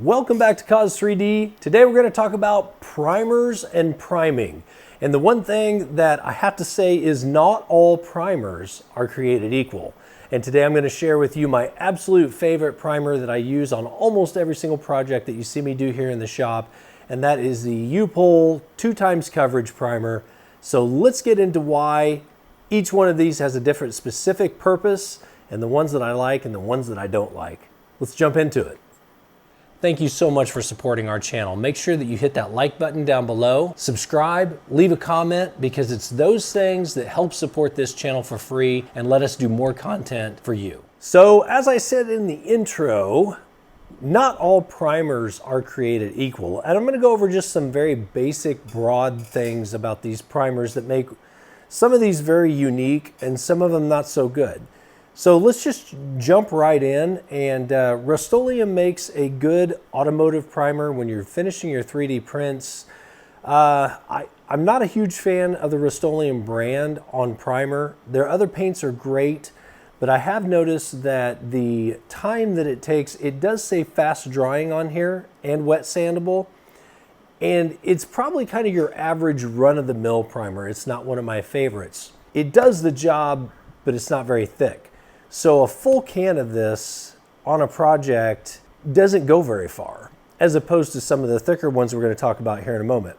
Welcome back to Cause 3D. Today we're going to talk about primers and priming. And the one thing that I have to say is not all primers are created equal. And today I'm going to share with you my absolute favorite primer that I use on almost every single project that you see me do here in the shop. And that is the Upol 2x Coverage Primer. So let's get into why each one of these has a different specific purpose, and the ones that I like and the ones that I don't like. Let's jump into it. Thank you so much for supporting our channel. Make sure that you hit that like button down below, subscribe, leave a comment, because it's those things that help support this channel for free and let us do more content for you. So as I said in the intro, not all primers are created equal. And I'm going to go over just some very basic, broad things about these primers that make some of these very unique and some of them not so good. So let's just jump right in. And Rustoleum makes a good automotive primer when you're finishing your 3D prints. I'm not a huge fan of the Rustoleum brand on primer. Their other paints are great, but I have noticed that the time that it takes, it does say fast drying on here and wet sandable. And it's probably kind of your average run-of-the-mill primer. It's not one of my favorites. It does the job, but it's not very thick. So a full can of this on a project doesn't go very far, as opposed to some of the thicker ones we're going to talk about here in a moment.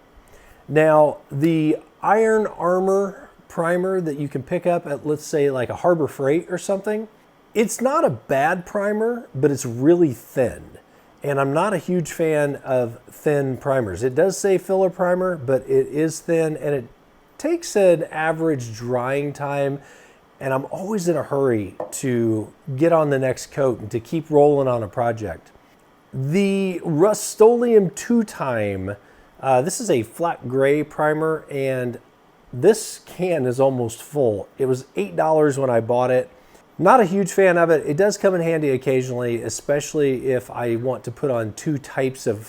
Now, the Iron Armor primer that you can pick up at, let's say, like a Harbor Freight or something, it's not a bad primer, but it's really thin. And I'm not a huge fan of thin primers. It does say filler primer, but it is thin, and it takes an average drying time. And I'm always in a hurry to get on the next coat and to keep rolling on a project. The Rustoleum 2x, this is a flat gray primer, and this can is almost full. It was $8 when I bought it. Not a huge fan of it. It does come in handy occasionally, especially if I want to put on two types of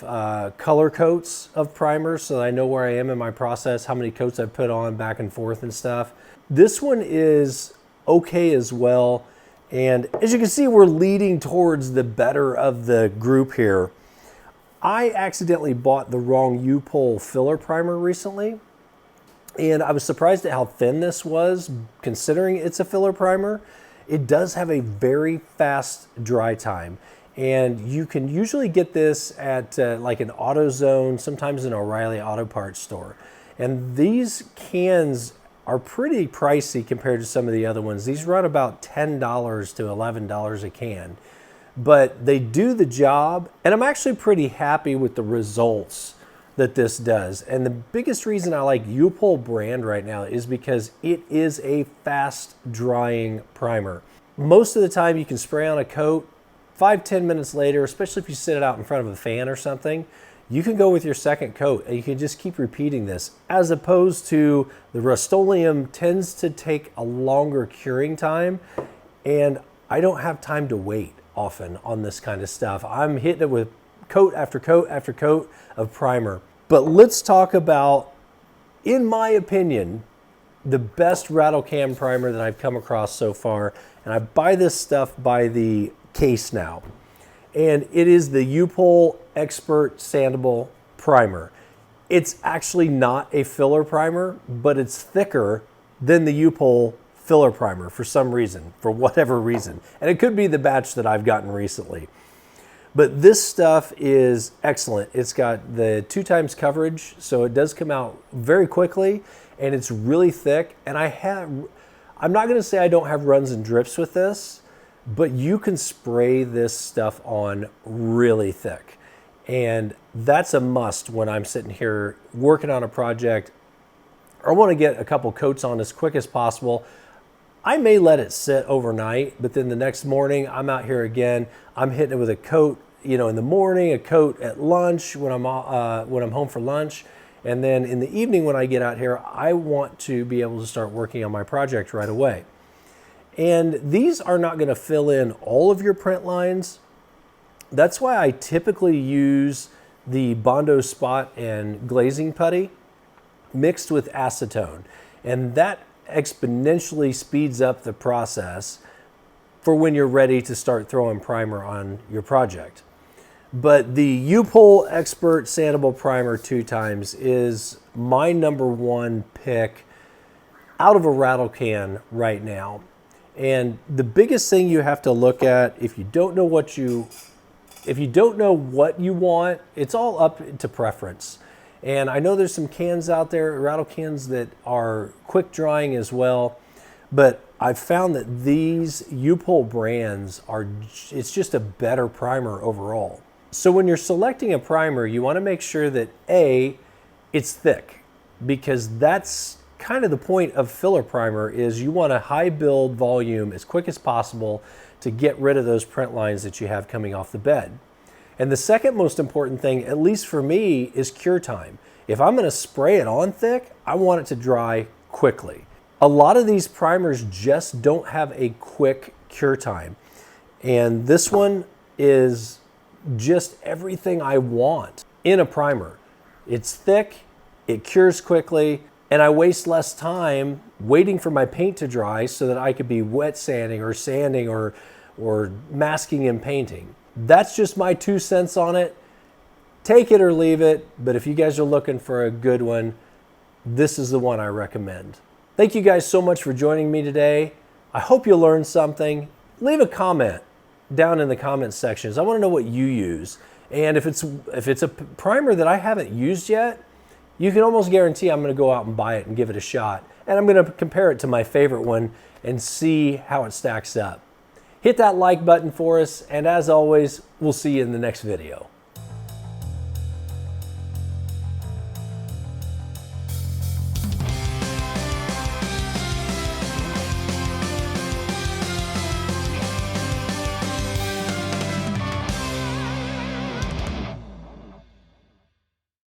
color coats of primers, so that I know where I am in my process, how many coats I've put on back and forth and stuff. This one is okay as well. And as you can see, we're leading towards the better of the group here. I accidentally bought the wrong Upol filler primer recently, and I was surprised at how thin this was, considering it's a filler primer. It does have a very fast dry time, and you can usually get this at like an AutoZone, sometimes an O'Reilly Auto Parts store. And these cans are pretty pricey compared to some of the other ones. These run about $10 to $11 a can, but they do the job, and I'm actually pretty happy with the results that this does. And the biggest reason I like Upol brand right now is because it is a fast drying primer. Most of the time you can spray on a coat, 5-10 minutes later, especially if you sit it out in front of a fan or something, you can go with your second coat and you can just keep repeating this, as opposed to the Rustoleum tends to take a longer curing time, and I don't have time to wait often on this kind of stuff. I'm hitting it with coat after coat after coat of primer. But let's talk about, in my opinion, the best Rattle can primer that I've come across so far. And I buy this stuff by the case now. And it is the Upol Expert Sandable Primer. It's actually not a filler primer, but it's thicker than the Upol filler primer for some reason, for whatever reason. And it could be the batch that I've gotten recently. But this stuff is excellent. It's got the 2x coverage, so it does come out very quickly, and it's really thick. And I'm not gonna say I don't have runs and drips with this, but you can spray this stuff on really thick. And that's a must when I'm sitting here working on a project. I want to get a couple coats on as quick as possible. I may let it sit overnight, but then the next morning I'm out here again. I'm hitting it with a coat, in the morning, a coat at lunch when I'm home for lunch. And then in the evening when I get out here, I want to be able to start working on my project right away. And these are not going to fill in all of your print lines. That's why I typically use the Bondo Spot and glazing putty mixed with acetone. And that exponentially speeds up the process for when you're ready to start throwing primer on your project. But the Upol Expert Sandable Primer 2x is my #1 pick out of a Rattle can right now. And the biggest thing you have to look at if you don't know what you want, it's all up to preference. And I know there's some cans out there, Rattle cans, that are quick drying as well. But I've found that these Upol brands it's just a better primer overall. So when you're selecting a primer, you want to make sure that A, it's thick, because that's kind of the point of filler primer, is you want a high build volume as quick as possible to get rid of those print lines that you have coming off the bed. And the second most important thing, at least for me, is cure time. If I'm going to spray it on thick, I want it to dry quickly. A lot of these primers just don't have a quick cure time. And this one is just everything I want in a primer. It's thick, it cures quickly, and I waste less time waiting for my paint to dry so that I could be wet sanding or masking and painting. That's just my 2 cents on it. Take it or leave it, but if you guys are looking for a good one, this is the one I recommend. Thank you guys so much for joining me today. I hope you learned something. Leave a comment down in the comment sections. I want to know what you use. And if it's a primer that I haven't used yet, you can almost guarantee I'm going to go out and buy it and give it a shot. And I'm going to compare it to my favorite one and see how it stacks up. Hit that like button for us, and as always, we'll see you in the next video.